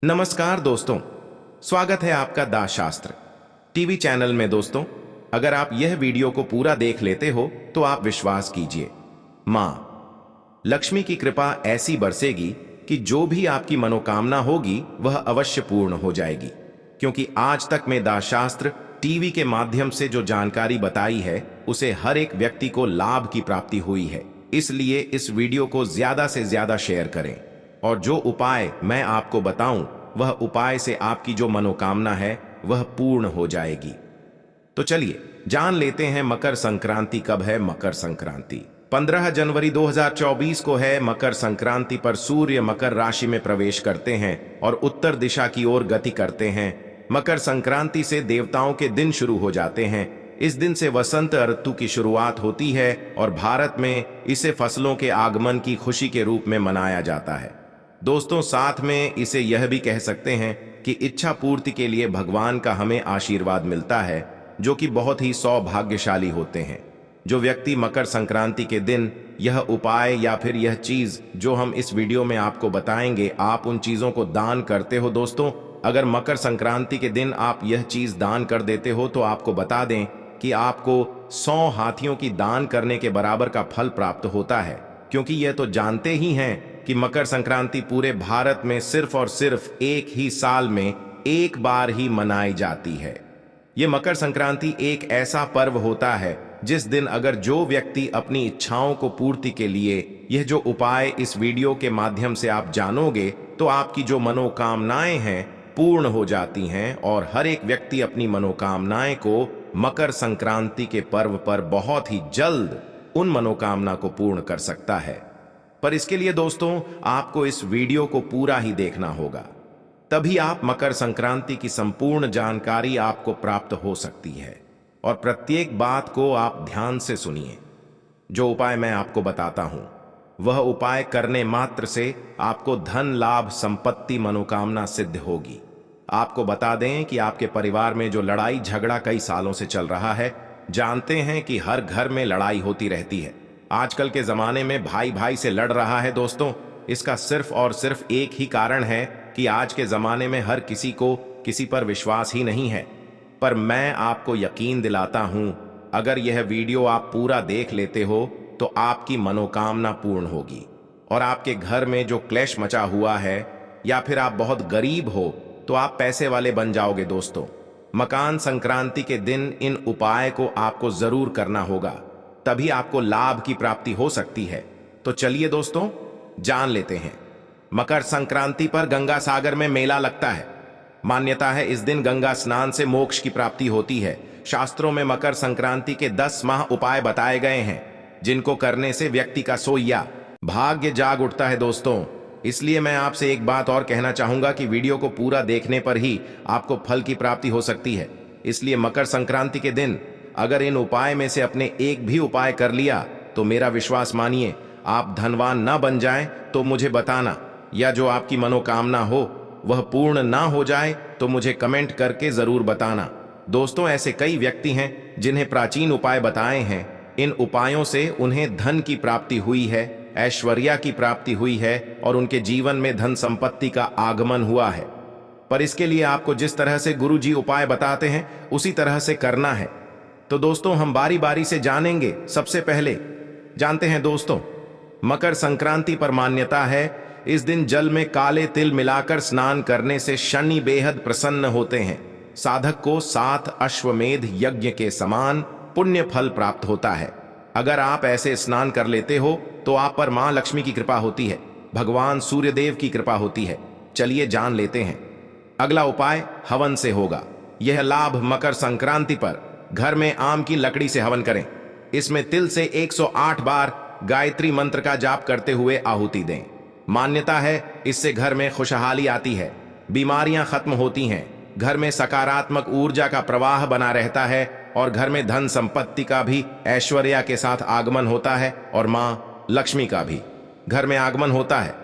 नमस्कार दोस्तों, स्वागत है आपका दास शास्त्र टीवी चैनल में। दोस्तों, अगर आप यह वीडियो को पूरा देख लेते हो तो आप विश्वास कीजिए, मां लक्ष्मी की कृपा ऐसी बरसेगी कि जो भी आपकी मनोकामना होगी वह अवश्य पूर्ण हो जाएगी। क्योंकि आज तक में दास शास्त्र टीवी के माध्यम से जो जानकारी बताई है उसे हर एक व्यक्ति को लाभ की प्राप्ति हुई है। इसलिए इस वीडियो को ज्यादा से ज्यादा शेयर करें और जो उपाय मैं आपको बताऊं वह उपाय से आपकी जो मनोकामना है वह पूर्ण हो जाएगी। तो चलिए जान लेते हैं मकर संक्रांति कब है। मकर संक्रांति 15 जनवरी 2024 को है। मकर संक्रांति पर सूर्य मकर राशि में प्रवेश करते हैं और उत्तर दिशा की ओर गति करते हैं। मकर संक्रांति से देवताओं के दिन शुरू हो जाते हैं। इस दिन से वसंत ऋतु की शुरुआत होती है और भारत में इसे फसलों के आगमन की खुशी के रूप में मनाया जाता है। दोस्तों, साथ में इसे यह भी कह सकते हैं कि इच्छा पूर्ति के लिए भगवान का हमें आशीर्वाद मिलता है, जो कि बहुत ही सौभाग्यशाली होते हैं। जो व्यक्ति मकर संक्रांति के दिन यह उपाय या फिर यह चीज जो हम इस वीडियो में आपको बताएंगे, आप उन चीजों को दान करते हो। दोस्तों, अगर मकर संक्रांति के दिन आप यह चीज दान कर देते हो तो आपको बता दें कि आपको 100 हाथियों की दान करने के बराबर का फल प्राप्त होता है। क्योंकि यह तो जानते ही हैं कि मकर संक्रांति पूरे भारत में सिर्फ और सिर्फ एक ही साल में एक बार ही मनाई जाती है। यह मकर संक्रांति एक ऐसा पर्व होता है जिस दिन अगर जो व्यक्ति अपनी इच्छाओं को पूर्ति के लिए यह जो उपाय इस वीडियो के माध्यम से आप जानोगे तो आपकी जो मनोकामनाएं हैं पूर्ण हो जाती हैं और हर एक व्यक्ति अपनी मनोकामनाएं को मकर संक्रांति के पर्व पर बहुत ही जल्द उन मनोकामना को पूर्ण कर सकता है। पर इसके लिए दोस्तों आपको इस वीडियो को पूरा ही देखना होगा, तभी आप मकर संक्रांति की संपूर्ण जानकारी आपको प्राप्त हो सकती है। और प्रत्येक बात को आप ध्यान से सुनिए। जो उपाय मैं आपको बताता हूं वह उपाय करने मात्र से आपको धन लाभ संपत्ति मनोकामना सिद्ध होगी। आपको बता दें कि आपके परिवार में जो लड़ाई झगड़ा कई सालों से चल रहा है, जानते हैं कि हर घर में लड़ाई होती रहती है। आजकल के जमाने में भाई भाई से लड़ रहा है। दोस्तों, इसका सिर्फ और सिर्फ एक ही कारण है कि आज के जमाने में हर किसी को किसी पर विश्वास ही नहीं है। पर मैं आपको यकीन दिलाता हूं, अगर यह वीडियो आप पूरा देख लेते हो तो आपकी मनोकामना पूर्ण होगी और आपके घर में जो क्लेश मचा हुआ है या फिर आप बहुत गरीब हो तो आप पैसे वाले बन जाओगे। दोस्तों, मकर संक्रांति के दिन इन उपाय को आपको जरूर करना होगा, तभी आपको लाभ की प्राप्ति हो सकती है। तो चलिए दोस्तों जान लेते हैं। मकर संक्रांति पर गंगा सागर में मेला लगता है। मान्यता है इस दिन गंगा स्नान से मोक्ष की प्राप्ति होती है। शास्त्रों में मकर संक्रांति के 10 माह उपाय बताए गए हैं जिनको करने से व्यक्ति का सोया भाग्य जाग उठता है। दोस्तों, इसलिए मैं आपसे एक बात और कहना चाहूंगा कि वीडियो को पूरा देखने पर ही आपको फल की प्राप्ति हो सकती है। इसलिए मकर संक्रांति के दिन अगर इन उपाय में से अपने एक भी उपाय कर लिया तो मेरा विश्वास मानिए, आप धनवान ना बन जाएं तो मुझे बताना, या जो आपकी मनोकामना हो वह पूर्ण ना हो जाए तो मुझे कमेंट करके जरूर बताना। दोस्तों, ऐसे कई व्यक्ति हैं जिन्हें प्राचीन उपाय बताए हैं। इन उपायों से उन्हें धन की प्राप्ति हुई है, ऐश्वर्या की प्राप्ति हुई है और उनके जीवन में धन संपत्ति का आगमन हुआ है। पर इसके लिए आपको जिस तरह से गुरु जी उपाय बताते हैं उसी तरह से करना है। तो दोस्तों हम बारी बारी से जानेंगे। सबसे पहले जानते हैं दोस्तों, मकर संक्रांति पर मान्यता है इस दिन जल में काले तिल मिलाकर स्नान करने से शनि बेहद प्रसन्न होते हैं। साधक को 7 अश्वमेध यज्ञ के समान पुण्य फल प्राप्त होता है। अगर आप ऐसे स्नान कर लेते हो तो आप पर मां लक्ष्मी की कृपा होती है, भगवान सूर्यदेव की कृपा होती है। चलिए जान लेते हैं। अगला उपाय हवन से होगा। यह लाभ मकर संक्रांति पर घर में आम की लकड़ी से हवन करें। इसमें तिल से 108 बार गायत्री मंत्र का जाप करते हुए आहुति दें। मान्यता है इससे घर में खुशहाली आती है, बीमारियां खत्म होती हैं, घर में सकारात्मक ऊर्जा का प्रवाह बना रहता है और घर में धन संपत्ति का भी ऐश्वर्या के साथ आगमन होता है और मां लक्ष्मी का भी घर में आगमन होता है।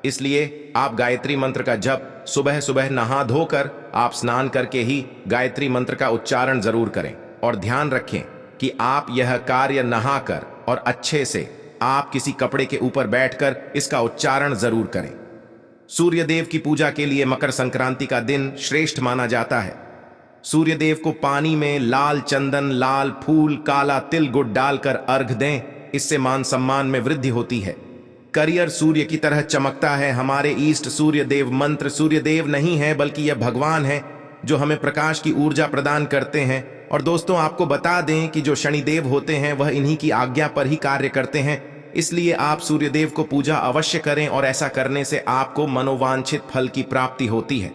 इसलिए आप गायत्री मंत्र का जप सुबह सुबह नहा धोकर आप स्नान करके ही गायत्री मंत्र का उच्चारण जरूर करें और ध्यान रखें कि आप यह कार्य नहाकर और अच्छे से आप किसी कपड़े के ऊपर बैठकर इसका उच्चारण जरूर करें। सूर्यदेव की पूजा के लिए मकर संक्रांति का दिन श्रेष्ठ माना जाता है। सूर्यदेव को पानी में लाल चंदन, लाल फूल, काला तिल, गुड़ डालकर अर्घ दें, इससे मान सम्मान में वृद्धि होती है। करियर सूर्य की तरह चमकता है। हमारे ईष्ट सूर्यदेव मंत्र सूर्यदेव नहीं है बल्कि यह भगवान है जो हमें प्रकाश की ऊर्जा प्रदान करते हैं। और दोस्तों, आपको बता दें कि जो शनिदेव होते हैं वह इन्हीं की आज्ञा पर ही कार्य करते हैं। इसलिए आप सूर्यदेव को पूजा अवश्य करें और ऐसा करने से आपको मनोवांछित फल की प्राप्ति होती है।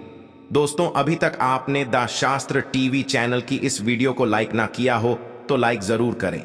दोस्तों, अभी तक आपने द शास्त्र टीवी चैनल की इस वीडियो को लाइक ना किया हो तो लाइक जरूर करें।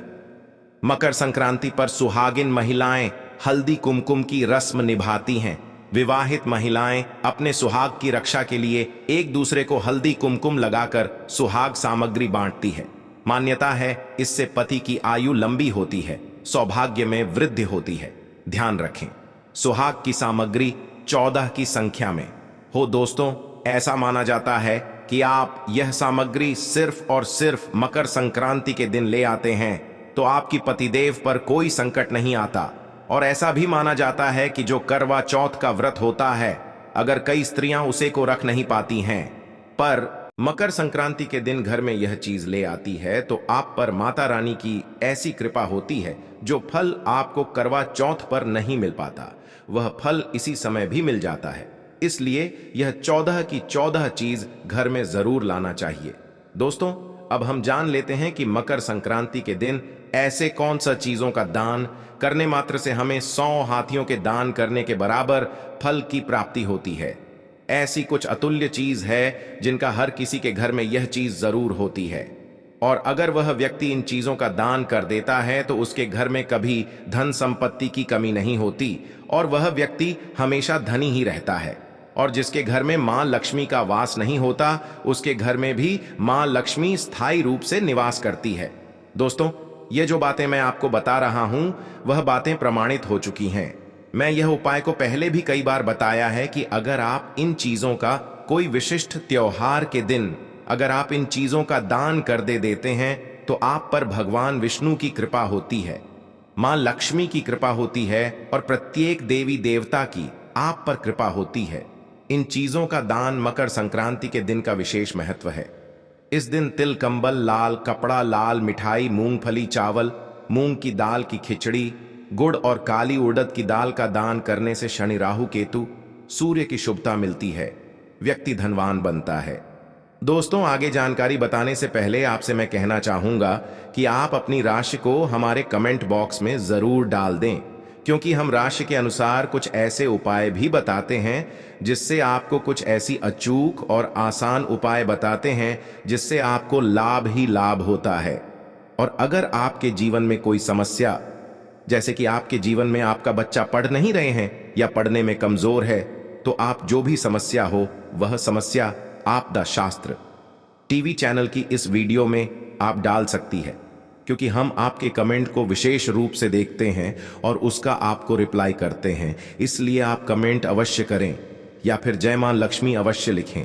मकर संक्रांति पर सुहागिन महिलाएं हल्दी कुमकुम की रस्म निभाती हैं। विवाहित महिलाएं अपने सुहाग की रक्षा के लिए एक दूसरे को हल्दी कुमकुम लगाकर सुहाग सामग्री बांटती है। मान्यता है इससे पति की आयु लंबी होती है, सौभाग्य में वृद्धि होती है। ध्यान रखें, सुहाग की सामग्री 14 की संख्या में हो। दोस्तों, ऐसा माना जाता है कि आप यह सामग्री सिर्फ और सिर्फ मकर संक्रांति के दिन ले आते हैं तो आपकी पतिदेव पर कोई संकट नहीं आता। और ऐसा भी माना जाता है कि जो करवा चौथ का व्रत होता है, अगर कई स्त्रियां उसे को रख नहीं पाती हैं, पर मकर संक्रांति के दिन घर में यह चीज ले आती है तो आप पर माता रानी की ऐसी कृपा होती है जो फल आपको करवा चौथ पर नहीं मिल पाता, वह फल इसी समय भी मिल जाता है। इसलिए यह 14 की 14 चीज घर में जरूर लाना चाहिए। दोस्तों, अब हम जान लेते हैं कि मकर संक्रांति के दिन ऐसे कौन सा चीजों का दान करने मात्र से हमें 100 हाथियों के दान करने के बराबर फल की प्राप्ति होती है। ऐसी कुछ अतुल्य चीज है जिनका हर किसी के घर में यह चीज जरूर होती है, और अगर वह व्यक्ति इन चीजों का दान कर देता है तो उसके घर में कभी धन संपत्ति की कमी नहीं होती और वह व्यक्ति हमेशा धनी ही रहता है। और जिसके घर में मां लक्ष्मी का वास नहीं होता, उसके घर में भी मां लक्ष्मी स्थायी रूप से निवास करती है। दोस्तों, ये जो बातें मैं आपको बता रहा हूं वह बातें प्रमाणित हो चुकी हैं। मैं यह उपाय को पहले भी कई बार बताया है कि अगर आप इन चीजों का कोई विशिष्ट त्योहार के दिन अगर आप इन चीजों का दान कर देते हैं तो आप पर भगवान विष्णु की कृपा होती है, मां लक्ष्मी की कृपा होती है और प्रत्येक देवी देवता की आप पर कृपा होती है। इन चीजों का दान मकर संक्रांति के दिन का विशेष महत्व है। इस दिन तिल, कंबल, लाल कपड़ा, लाल मिठाई, मूंगफली, चावल, मूंग की दाल की खिचड़ी, गुड़ और काली उड़द की दाल का दान करने से शनि, राहु, केतु, सूर्य की शुभता मिलती है, व्यक्ति धनवान बनता है। दोस्तों, आगे जानकारी बताने से पहले आपसे मैं कहना चाहूंगा कि आप अपनी राशि को हमारे कमेंट बॉक्स में जरूर डाल दें, क्योंकि हम राशि के अनुसार कुछ ऐसे उपाय भी बताते हैं जिससे आपको कुछ ऐसी अचूक और आसान उपाय बताते हैं जिससे आपको लाभ ही लाभ होता है। और अगर आपके जीवन में कोई समस्या, जैसे कि आपके जीवन में आपका बच्चा पढ़ नहीं रहे हैं या पढ़ने में कमजोर है, तो आप जो भी समस्या हो वह समस्या आप द शास्त्र टीवी चैनल की इस वीडियो में आप डाल सकती है, क्योंकि हम आपके कमेंट को विशेष रूप से देखते हैं और उसका आपको रिप्लाई करते हैं। इसलिए आप कमेंट अवश्य करें या फिर जय मां लक्ष्मी अवश्य लिखें।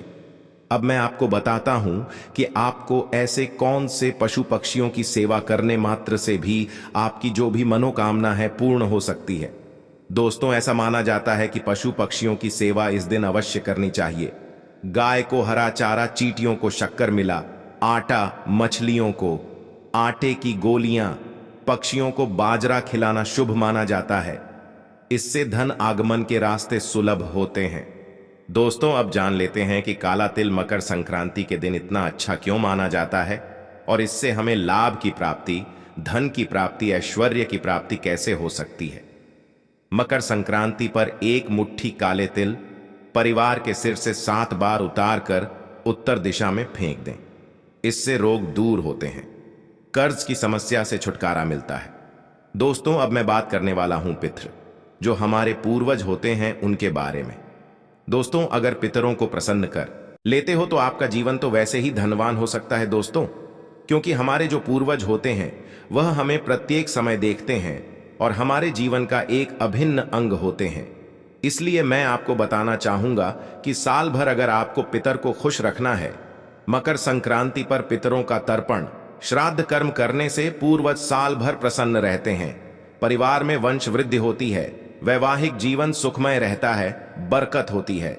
अब मैं आपको बताता हूं कि आपको ऐसे कौन से पशु पक्षियों की सेवा करने मात्र से भी आपकी जो भी मनोकामना है पूर्ण हो सकती है। दोस्तों, ऐसा माना जाता है कि पशु पक्षियों की सेवा इस दिन अवश्य करनी चाहिए। गाय को हरा चारा, चींटियों को शक्कर मिला, आटा मछलियों को आटे की गोलियां, पक्षियों को बाजरा खिलाना शुभ माना जाता है। इससे धन आगमन के रास्ते सुलभ होते हैं। दोस्तों, अब जान लेते हैं कि काला तिल मकर संक्रांति के दिन इतना अच्छा क्यों माना जाता है और इससे हमें लाभ की प्राप्ति, धन की प्राप्ति, ऐश्वर्य की प्राप्ति कैसे हो सकती है। मकर संक्रांति पर एक मुट्ठी काले तिल परिवार के सिर से 7 बार उतार कर उत्तर दिशा में फेंक दें। इससे रोग दूर होते हैं, कर्ज की समस्या से छुटकारा मिलता है। दोस्तों, अब मैं बात करने वाला हूं पितृ, जो हमारे पूर्वज होते हैं, उनके बारे में। दोस्तों, अगर पितरों को प्रसन्न कर लेते हो तो आपका जीवन तो वैसे ही धनवान हो सकता है दोस्तों, क्योंकि हमारे जो पूर्वज होते हैं वह हमें प्रत्येक समय देखते हैं और हमारे जीवन का एक अभिन्न अंग होते हैं। इसलिए मैं आपको बताना चाहूंगा कि साल भर अगर आपको पितर को खुश रखना है, मकर संक्रांति पर पितरों का तर्पण, श्राद्ध कर्म करने से पूर्वज साल भर प्रसन्न रहते हैं, परिवार में वंश वृद्धि होती है, वैवाहिक जीवन सुखमय रहता है, बरकत होती है।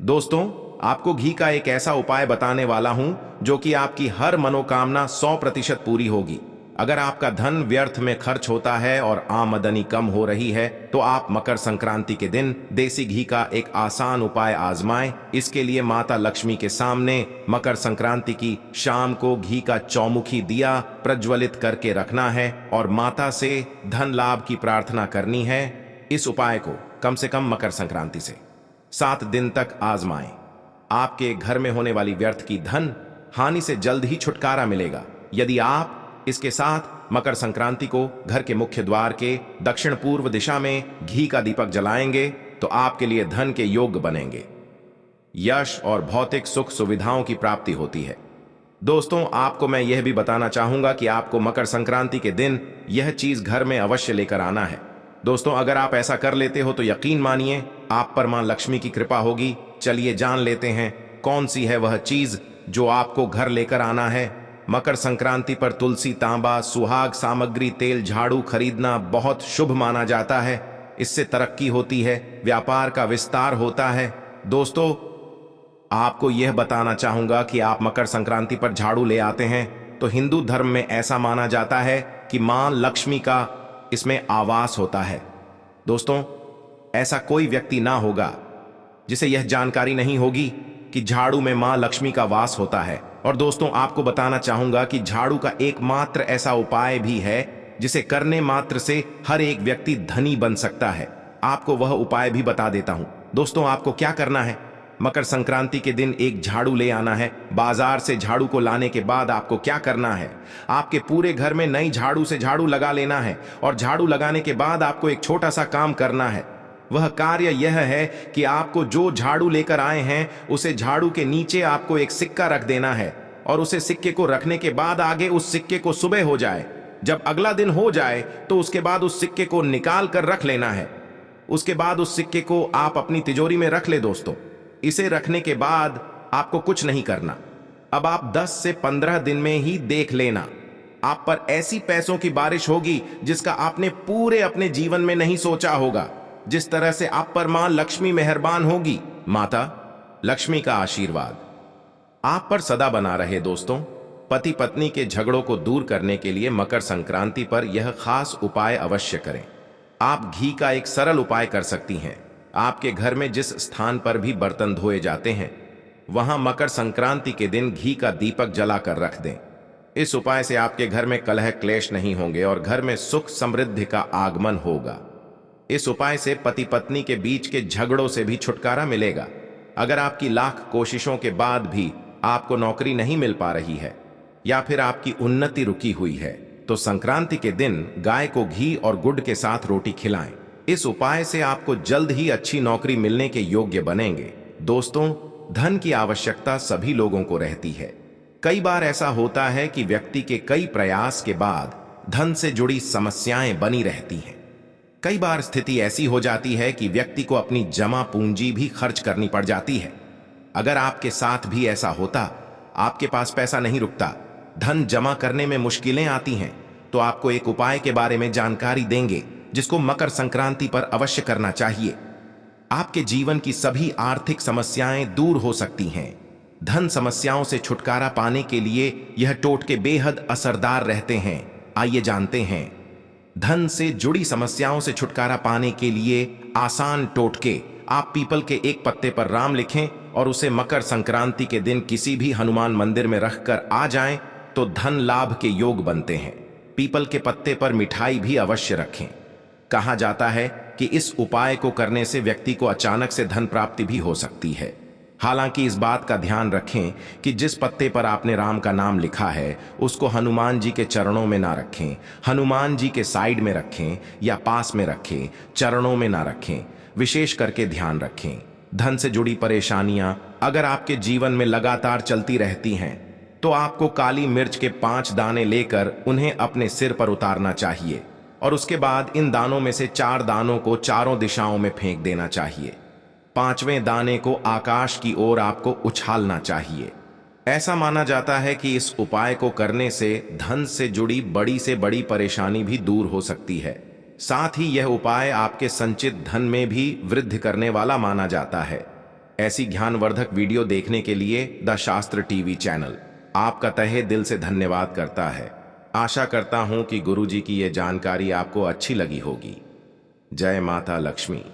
दोस्तों, आपको घी का एक ऐसा उपाय बताने वाला हूं जो कि आपकी हर मनोकामना 100% पूरी होगी। अगर आपका धन व्यर्थ में खर्च होता है और आमदनी कम हो रही है तो आप मकर संक्रांति के दिन देसी घी का एक आसान उपाय आजमाएं। इसके लिए माता लक्ष्मी के सामने मकर संक्रांति की शाम को घी का चौमुखी दिया प्रज्वलित करके रखना है और माता से धन लाभ की प्रार्थना करनी है। इस उपाय को कम से कम मकर संक्रांति से 7 दिन तक आजमाएं। आपके घर में होने वाली व्यर्थ की धन हानि से जल्द ही छुटकारा मिलेगा। यदि आप इसके साथ मकर संक्रांति को घर के मुख्य द्वार के दक्षिण पूर्व दिशा में घी का दीपक जलाएंगे तो आपके लिए धन के योग्य बनेंगे, यश और भौतिक सुख सुविधाओं की प्राप्ति होती है। दोस्तों, आपको मैं यह भी बताना चाहूंगा कि आपको मकर संक्रांति के दिन यह चीज घर में अवश्य लेकर आना है। दोस्तों, अगर आप ऐसा कर लेते हो तो यकीन मानिए आप पर मां लक्ष्मी की कृपा होगी। चलिए जान लेते हैं कौन सी है वह चीज जो आपको घर लेकर आना है। मकर संक्रांति पर तुलसी, तांबा, सुहाग सामग्री, तेल, झाड़ू खरीदना बहुत शुभ माना जाता है। इससे तरक्की होती है, व्यापार का विस्तार होता है। दोस्तों, आपको यह बताना चाहूंगा कि आप मकर संक्रांति पर झाड़ू ले आते हैं तो हिंदू धर्म में ऐसा माना जाता है कि मां लक्ष्मी का इसमें आवास होता है। दोस्तों, ऐसा कोई व्यक्ति ना होगा जिसे यह जानकारी नहीं होगी कि झाड़ू में मां लक्ष्मी का वास होता है। और दोस्तों, आपको बताना चाहूंगा कि झाड़ू का एकमात्र ऐसा उपाय भी है जिसे करने मात्र से हर एक व्यक्ति धनी बन सकता है। आपको वह उपाय भी बता देता हूं। दोस्तों, आपको क्या करना है, मकर संक्रांति के दिन एक झाड़ू ले आना है। बाजार से झाड़ू को लाने के बाद आपको क्या करना है, आपके पूरे घर में नई झाड़ू से झाड़ू लगा लेना है। और झाड़ू लगाने के बाद आपको एक छोटा सा काम करना है। वह कार्य यह है कि आपको जो झाड़ू लेकर आए हैं उसे झाड़ू के नीचे आपको एक सिक्का रख देना है और उसे सिक्के को रखने के बाद आगे उस सिक्के को सुबह हो जाए, जब अगला दिन हो जाए तो उसके बाद उस सिक्के को निकाल कर रख लेना है। उसके बाद उस सिक्के को आप अपनी तिजोरी में रख ले। दोस्तों, इसे रखने के बाद आपको कुछ नहीं करना। अब आप 10 से 15 दिन में ही देख लेना, आप पर ऐसी पैसों की बारिश होगी जिसका आपने पूरे अपने जीवन में नहीं सोचा होगा। जिस तरह से आप पर मां लक्ष्मी मेहरबान होगी, माता लक्ष्मी का आशीर्वाद आप पर सदा बना रहे। दोस्तों, पति पत्नी के झगड़ों को दूर करने के लिए मकर संक्रांति पर यह खास उपाय अवश्य करें। आप घी का एक सरल उपाय कर सकती हैं। आपके घर में जिस स्थान पर भी बर्तन धोए जाते हैं वहां मकर संक्रांति के दिन घी का दीपक जलाकर रख दें। इस उपाय से आपके घर में कलह क्लेश नहीं होंगे और घर में सुख समृद्धि का आगमन होगा। इस उपाय से पति पत्नी के बीच के झगड़ों से भी छुटकारा मिलेगा। अगर आपकी लाख कोशिशों के बाद भी आपको नौकरी नहीं मिल पा रही है या फिर आपकी उन्नति रुकी हुई है तो संक्रांति के दिन गाय को घी और गुड़ के साथ रोटी खिलाएं। इस उपाय से आपको जल्द ही अच्छी नौकरी मिलने के योग्य बनेंगे। दोस्तों, धन की आवश्यकता सभी लोगों को रहती है। कई बार ऐसा होता है कि व्यक्ति के कई प्रयास के बाद धन से जुड़ी समस्याएं बनी रहती हैं। कई बार स्थिति ऐसी हो जाती है कि व्यक्ति को अपनी जमा पूंजी भी खर्च करनी पड़ जाती है। अगर आपके साथ भी ऐसा होता, आपके पास पैसा नहीं रुकता, धन जमा करने में मुश्किलें आती हैं, तो आपको एक उपाय के बारे में जानकारी देंगे जिसको मकर संक्रांति पर अवश्य करना चाहिए। आपके जीवन की सभी आर्थिक समस्याएं दूर हो सकती हैं। धन समस्याओं से छुटकारा पाने के लिए यह टोटके बेहद असरदार रहते हैं। आइए जानते हैं धन से जुड़ी समस्याओं से छुटकारा पाने के लिए आसान टोटके। आप पीपल के एक पत्ते पर राम लिखें और उसे मकर संक्रांति के दिन किसी भी हनुमान मंदिर में रखकर आ जाएं तो धन लाभ के योग बनते हैं। पीपल के पत्ते पर मिठाई भी अवश्य रखें। कहा जाता है कि इस उपाय को करने से व्यक्ति को अचानक से धन प्राप्ति भी हो सकती है। हालांकि इस बात का ध्यान रखें कि जिस पत्ते पर आपने राम का नाम लिखा है उसको हनुमान जी के चरणों में ना रखें, हनुमान जी के साइड में रखें या पास में रखें, चरणों में ना रखें। विशेष करके ध्यान रखें, धन से जुड़ी परेशानियां अगर आपके जीवन में लगातार चलती रहती हैं तो आपको काली मिर्च के 5 दाने लेकर उन्हें अपने सिर पर उतारना चाहिए और उसके बाद इन दानों में से 4 दानों को चारों दिशाओं में फेंक देना चाहिए। 5वें दाने को आकाश की ओर आपको उछालना चाहिए। ऐसा माना जाता है कि इस उपाय को करने से धन से जुड़ी बड़ी से बड़ी परेशानी भी दूर हो सकती है। साथ ही यह उपाय आपके संचित धन में भी वृद्धि करने वाला माना जाता है। ऐसी ज्ञानवर्धक वीडियो देखने के लिए द शास्त्र टीवी चैनल आपका तहे दिल से धन्यवाद करता है। आशा करता हूं कि गुरुजी की यह जानकारी आपको अच्छी लगी होगी। जय माता लक्ष्मी।